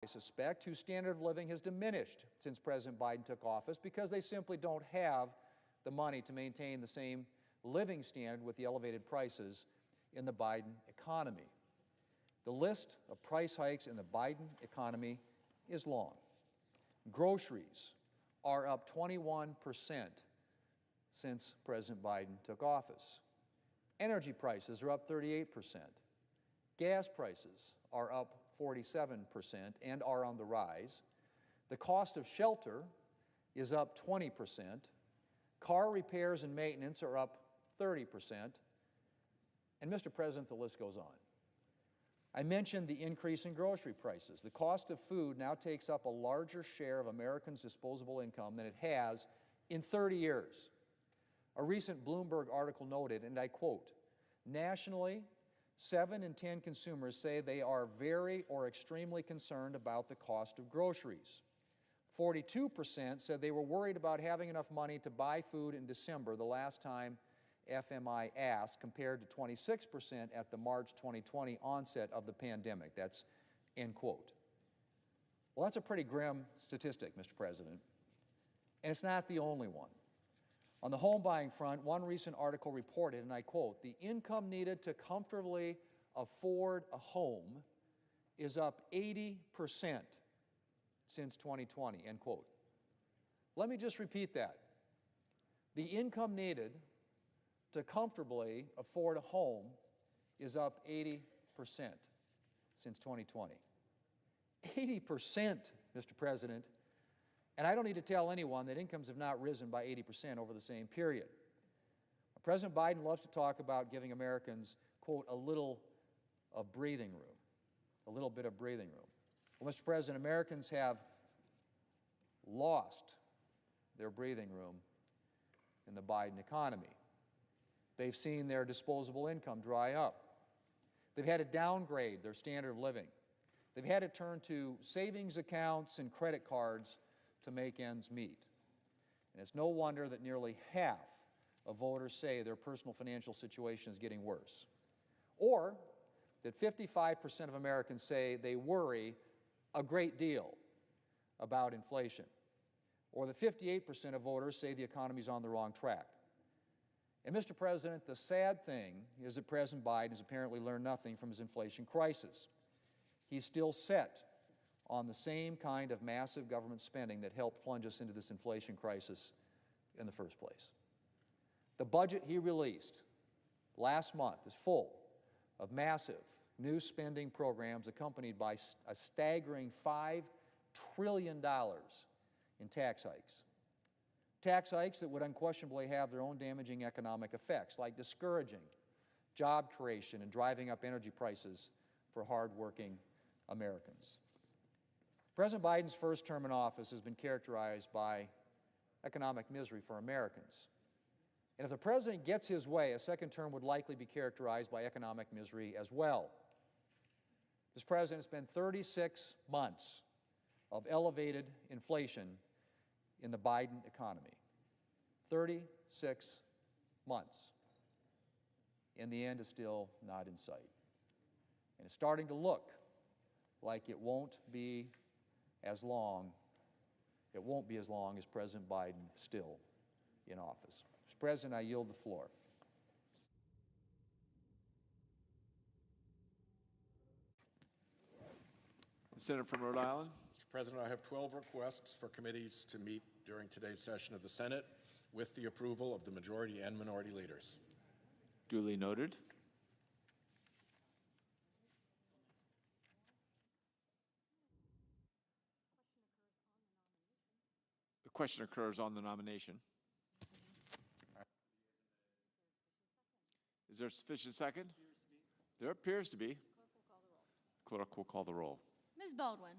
suspect, whose standard of living has diminished since President Biden took office because they simply don't have the money to maintain the same living standard with the elevated prices in the Biden economy. The list of price hikes in the Biden economy is long. Groceries are up 21% since President Biden took office. Energy prices are up 38%. Gas prices are up 47% and are on the rise. The cost of shelter is up 20%. Car repairs and maintenance are up 30%. And, Mr. President, the list goes on. I mentioned the increase in grocery prices. The cost of food now takes up a larger share of Americans' disposable income than it has in 30 years. A recent Bloomberg article noted, and I quote, "Nationally, 7 in 10 consumers say they are very or extremely concerned about the cost of groceries. 42% said they were worried about having enough money to buy food in December, the last time FMI asked, compared to 26% at the March 2020 onset of the pandemic." That's end quote. Well, that's a pretty grim statistic, Mr. President, and it's not the only one. On the home buying front, one recent article reported, and I quote, "The income needed to comfortably afford a home is up 80% since 2020, end quote. Let me just repeat that. The income needed to comfortably afford a home is up 80% since 2020. 80%, Mr. President. And I don't need to tell anyone that incomes have not risen by 80% over the same period. President Biden loves to talk about giving Americans, quote, a little of breathing room, a little bit of breathing room. Well, Mr. President, Americans have lost their breathing room in the Biden economy. They've seen their disposable income dry up. They've had to downgrade their standard of living. They've had to turn to savings accounts and credit cards to make ends meet. And it's no wonder that nearly half of voters say their personal financial situation is getting worse. Or that 55% of Americans say they worry a great deal about inflation. Or that 58% of voters say the economy is on the wrong track. And, Mr. President, the sad thing is that President Biden has apparently learned nothing from his inflation crisis. He's still set on the same kind of massive government spending that helped plunge us into this inflation crisis in the first place. The budget he released last month is full of massive new spending programs accompanied by a staggering $5 trillion in tax hikes. Tax hikes that would unquestionably have their own damaging economic effects, like discouraging job creation and driving up energy prices for hardworking Americans. President Biden's first term in office has been characterized by economic misery for Americans. And if the president gets his way, a second term would likely be characterized by economic misery as well. This president, it's been 36 months of elevated inflation in the Biden economy. 36 months. And the end is still not in sight. And it's starting to look like it won't be as long as President Biden is still in office. Mr. President, I yield the floor. The Senator from Rhode Island. Mr. President, I have 12 requests for committees to meet during today's session of the Senate with the approval of the majority and minority leaders. Duly noted. The question occurs on the nomination. Is there a sufficient second? There appears to be. Clerk will call the roll. Clerk will call the roll. Ms. Baldwin.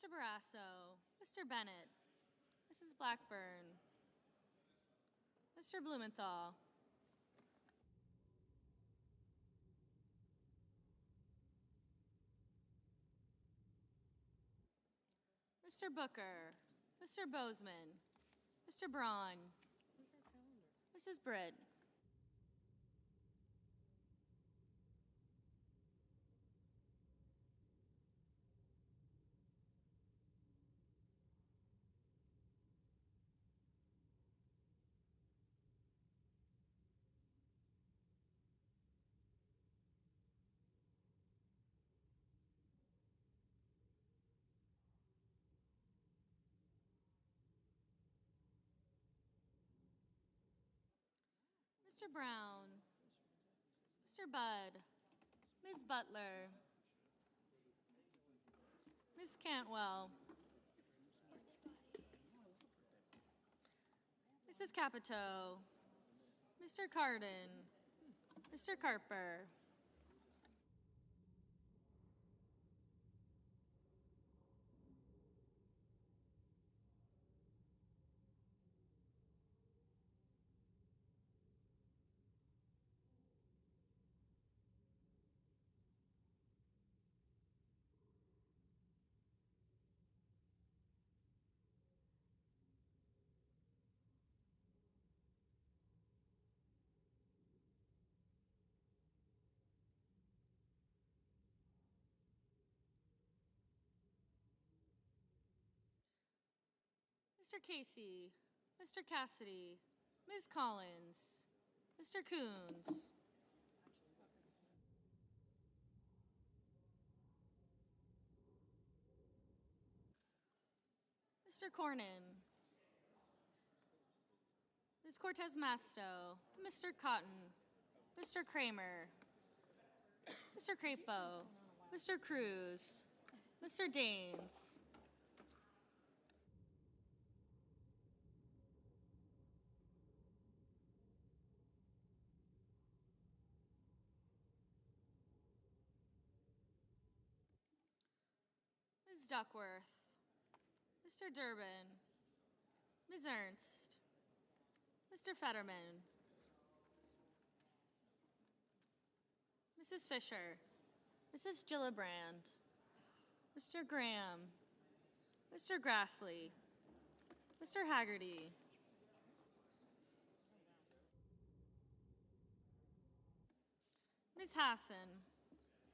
Mr. Barrasso, Mr. Bennett, Mrs. Blackburn, Mr. Blumenthal, Mr. Booker, Mr. Bozeman, Mr. Braun, Mrs. Britt, Mr. Brown, Mr. Budd, Ms. Butler, Ms. Cantwell, Mrs. Capito, Mr. Cardin, Mr. Carper, Mr. Casey, Mr. Cassidy, Ms. Collins, Mr. Coons, Mr. Cornyn, Ms. Cortez Masto, Mr. Cotton, Mr. Kramer, Mr. Crapo, Mr. Cruz, Mr. Daines, Ms. Duckworth, Mr. Durbin, Ms. Ernst, Mr. Fetterman, Mrs. Fisher, Mrs. Gillibrand, Mr. Graham, Mr. Grassley, Mr. Haggerty, Ms. Hassan,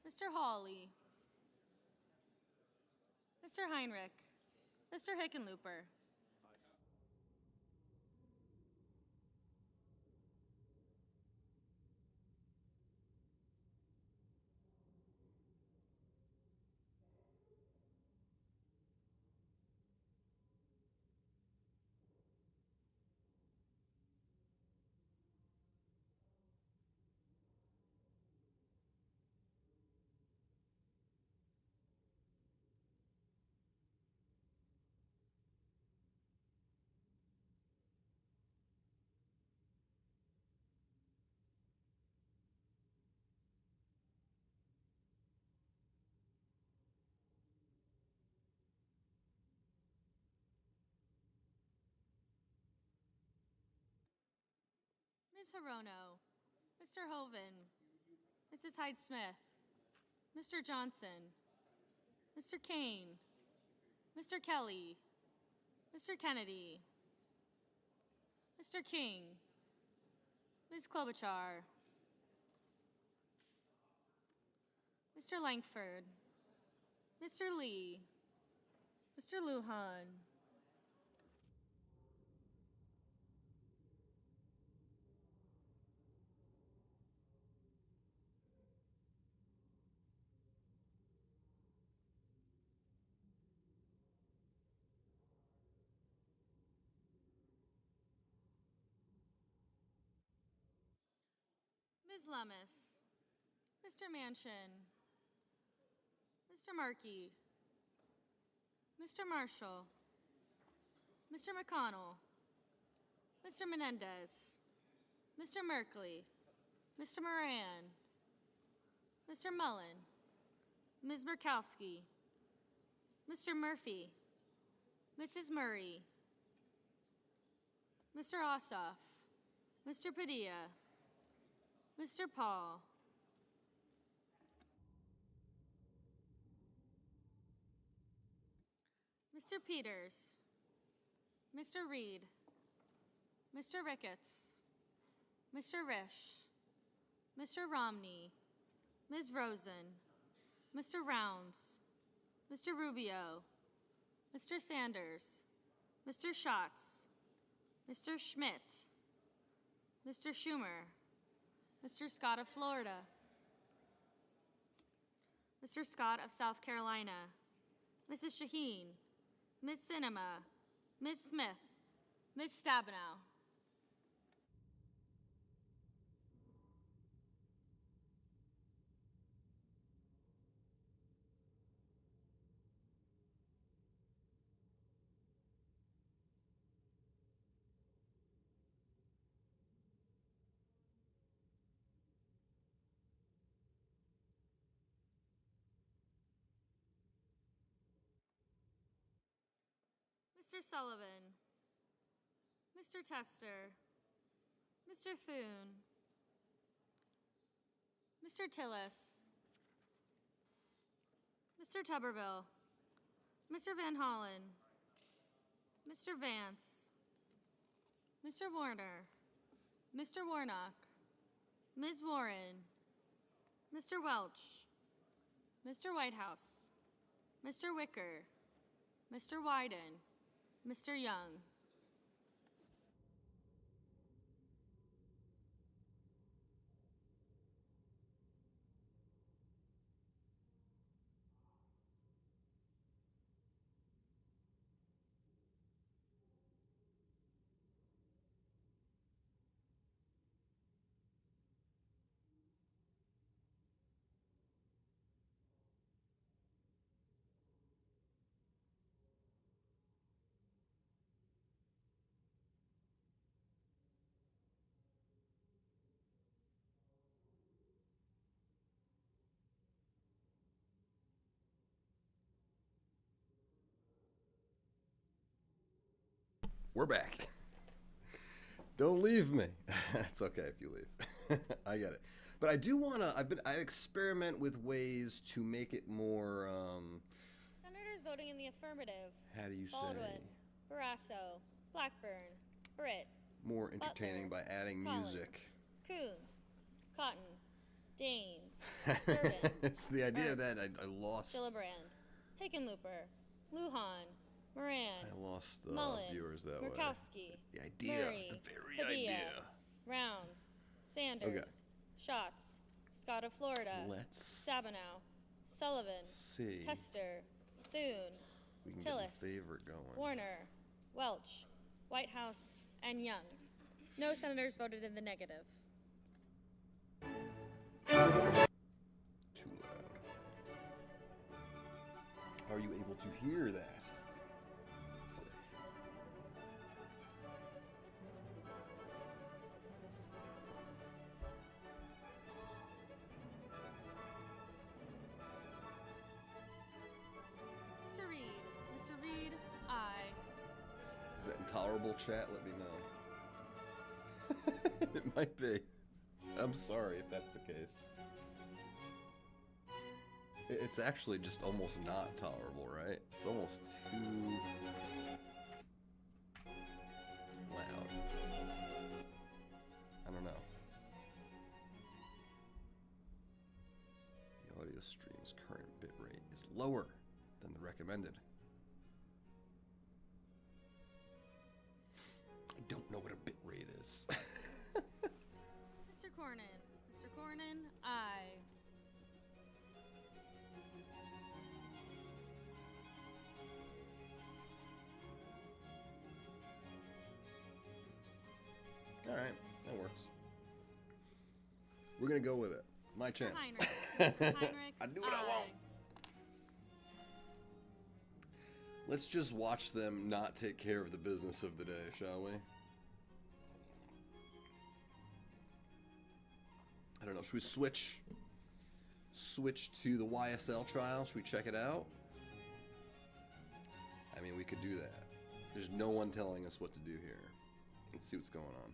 Mr. Hawley, Mr. Heinrich, Mr. Hickenlooper, Ms. Hirono, Mr. Hoven, Mrs. Hyde-Smith, Mr. Johnson, Mr. Kane, Mr. Kelly, Mr. Kennedy, Mr. King, Ms. Klobuchar, Mr. Langford, Mr. Lee, Mr. Lujan, Ms. Lummis, Mr. Manchin, Mr. Markey, Mr. Marshall, Mr. McConnell, Mr. Menendez, Mr. Merkley, Mr. Moran, Mr. Mullen, Ms. Murkowski, Mr. Murphy, Mrs. Murray, Mr. Ossoff, Mr. Padilla, Mr. Paul, Mr. Peters, Mr. Reed, Mr. Ricketts, Mr. Risch, Mr. Romney, Ms. Rosen, Mr. Rounds, Mr. Rubio, Mr. Sanders, Mr. Schatz, Mr. Schmidt, Mr. Schumer, Mr. Scott of Florida, Mr. Scott of South Carolina, Mrs. Shaheen, Ms. Sinema, Ms. Smith, Ms. Stabenow. Mr. Sullivan, Mr. Tester, Mr. Thune, Mr. Tillis, Mr. Tuberville, Mr. Van Hollen, Mr. Vance, Mr. Warner, Mr. Warnock, Ms. Warren, Mr. Welch, Mr. Whitehouse, Mr. Wicker, Mr. Wyden, Mr. Young. We're back. Don't leave me. It's okay if you leave. I get it. But I do want to, I experiment with ways to make it more, Senators voting in the affirmative. how do you Baldwin, say, Barrasso, Blackburn, Britt, more entertaining by adding Collins, music. Coons, Cotton, Daines, Durbin, It's the idea that Ernst, I lost, Gillibrand, Hickenlooper, Lujan, Moran, I lost Mullen, viewers that way. Murkowski, The idea, Murray, the very Padilla, idea. Rounds, Sanders, Okay. Schatz, Scott of Florida, Let's Stabenow, Sullivan, see. Tester, Thune, We can Tillis, get the favorite going. Warner, Welch, Whitehouse, and Young. No senators voted in the negative. Too loud. Are you able to hear that? Let's see. Mr. Reed, Mr. Reed, aye. Is that intolerable, chat? Let me know. It might be. I'm sorry if that's the case. It's actually just almost not tolerable, right? It's almost too loud. I don't know. The audio stream's current bitrate is lower than the recommended. I don't know what a bitrate is. Mr. Cornyn, Mr. Cornyn, aye. All right, that works. We're gonna go with it. My Mr. channel. Heinrich, Mr. Heinrich, I do what I want. Let's just watch them not take care of the business of the day, shall we? I don't know. Should we switch to the YSL trial? Should we check it out? could do that. There's no one telling us what to do here. Let's see what's going on.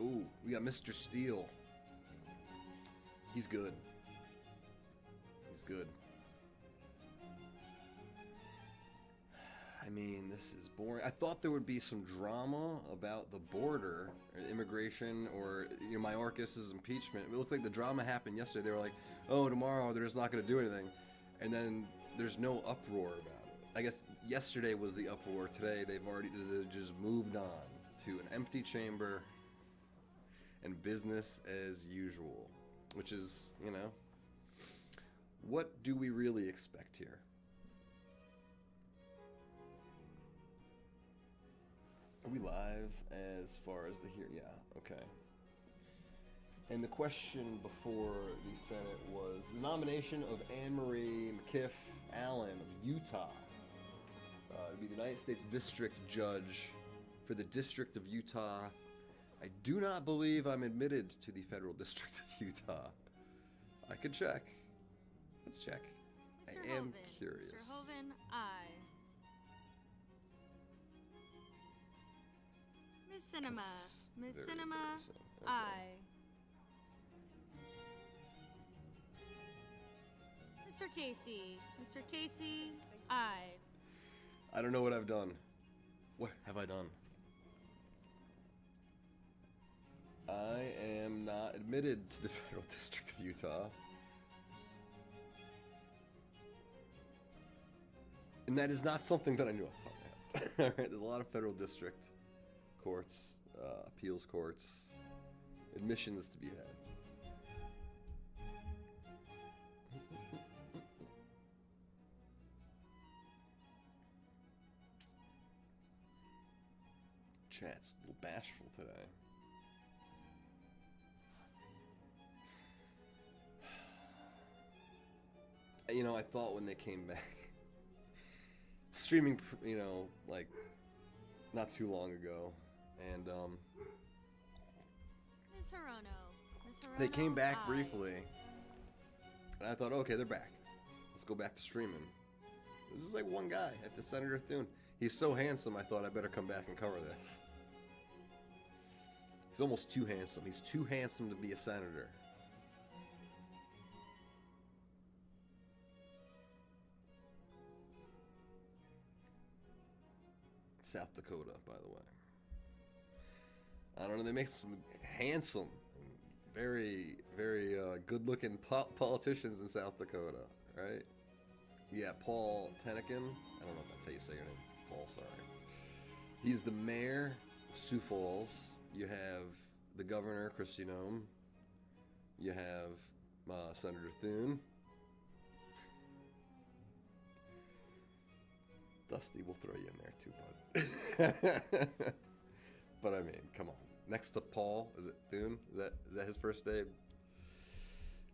Ooh, we got Mr. Steele. He's good. He's good. I mean, this is boring. I thought there would be some drama about the border, or immigration, or Mayorkas's impeachment. It looks like the drama happened yesterday. They were like, "Oh, tomorrow they're just not going to do anything," and then there's no uproar about it. I guess yesterday was the uproar. Today they've just moved on to an empty chamber and business as usual, which is, what do we really expect here? Are we live as far as the here? Yeah, okay. And the question before the Senate was the nomination of Anne Marie McKiff Allen of Utah to be the United States District Judge for the District of Utah. I do not believe I'm admitted to the Federal District of Utah. I could check. Let's check. Mr. I am Hoven. curious. Mr. Hoven, aye. Ms. Cinema. That's Ms. very Cinema, embarrassing. Okay. aye. Mr. Casey. Mr. Casey, aye. I don't know what I've done. What have I done? I am not admitted to the Federal District of Utah. And that is not something that I knew off the top of my head. All right, there's a lot of federal district courts, appeals courts, admissions to be had. Chat's a little bashful today. I thought when they came back, streaming, like not too long ago, and Ms. Hirono. Ms. Hirono, they came back aye. briefly, and I thought, okay, they're back. Let's go back to streaming. This is like one guy at the Senator Thune. He's so handsome, I thought I better come back and cover this. He's almost too handsome. He's too handsome to be a senator. South Dakota, by the way. I don't know, they make some handsome, very, very good-looking politicians in South Dakota, right? Yeah, Paul Tenekin. I don't know if that's how you say your name. Paul, sorry. He's the mayor of Sioux Falls. You have the governor, Kristi Noem. You have Senator Thune. Dusty, we'll throw you in there too, bud. But I mean, come on. Next to Paul, is it Thune? Is that his first name?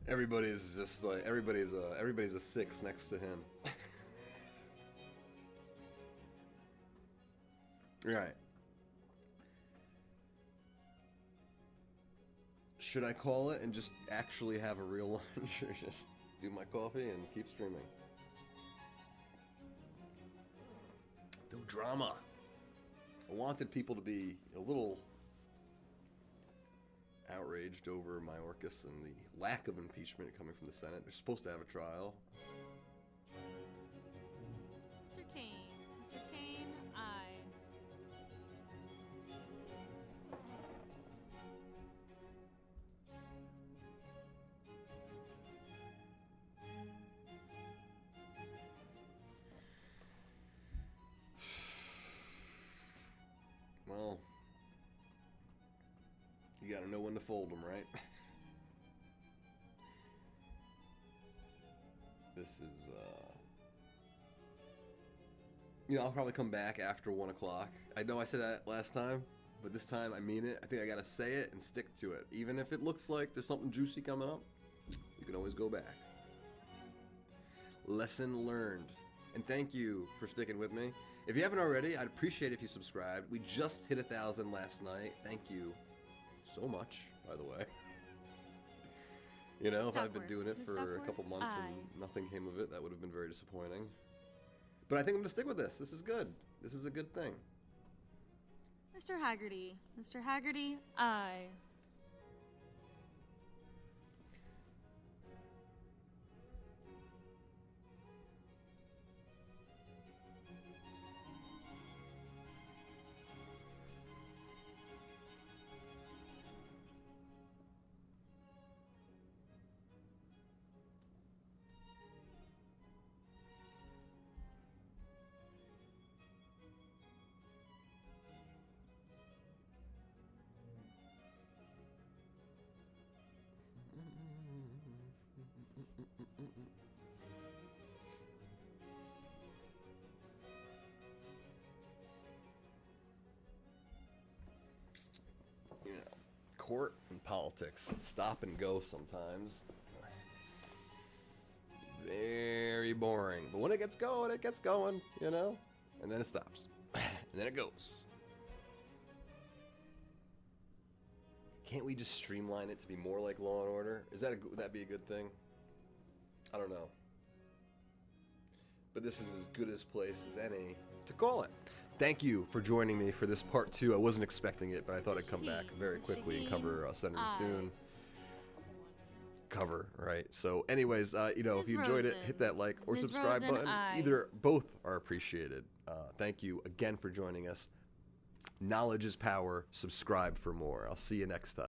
Everybody's just like everybody's a 6 next to him. Right. Should I call it and just actually have a real lunch, or just do my coffee and keep streaming? No drama. I wanted people to be a little outraged over Mayorkas and the lack of impeachment coming from the Senate. They're supposed to have a trial. Mr. Kane. Mr. Kane, aye. Well, you gotta know when to fold them, right? This is, I'll probably come back after 1 o'clock. I know I said that last time, but this time I mean it. I think I gotta say it and stick to it. Even if it looks like there's something juicy coming up, you can always go back. Lesson learned. And thank you for sticking with me. If you haven't already, I'd appreciate it if you subscribed. We just hit 1,000 last night. Thank you so much, by the way. You know, if I've been Duckworth. doing it Ms. for a Duckworth? couple months Aye. and nothing came of it, that would have been very disappointing. But I think I'm going to stick with this. This is good. This is a good thing. Mr. Haggerty. Mr. Haggerty, aye. You know, court and politics stop and go sometimes. Very boring. But when it gets going, you know? And then it stops. And then it goes. Can't we just streamline it to be more like Law and Order? Would that be a good thing? I don't know. But this is as good a place as any to call it. Thank you for joining me for this part 2. I wasn't expecting it, but I thought I'd come back very quickly and cover Senator Thune. Cover, right? So anyways, you know, if you enjoyed it, hit that like or Ms. subscribe Rosen, button. aye. Both are appreciated. Thank you again for joining us. Knowledge is power. Subscribe for more. I'll see you next time.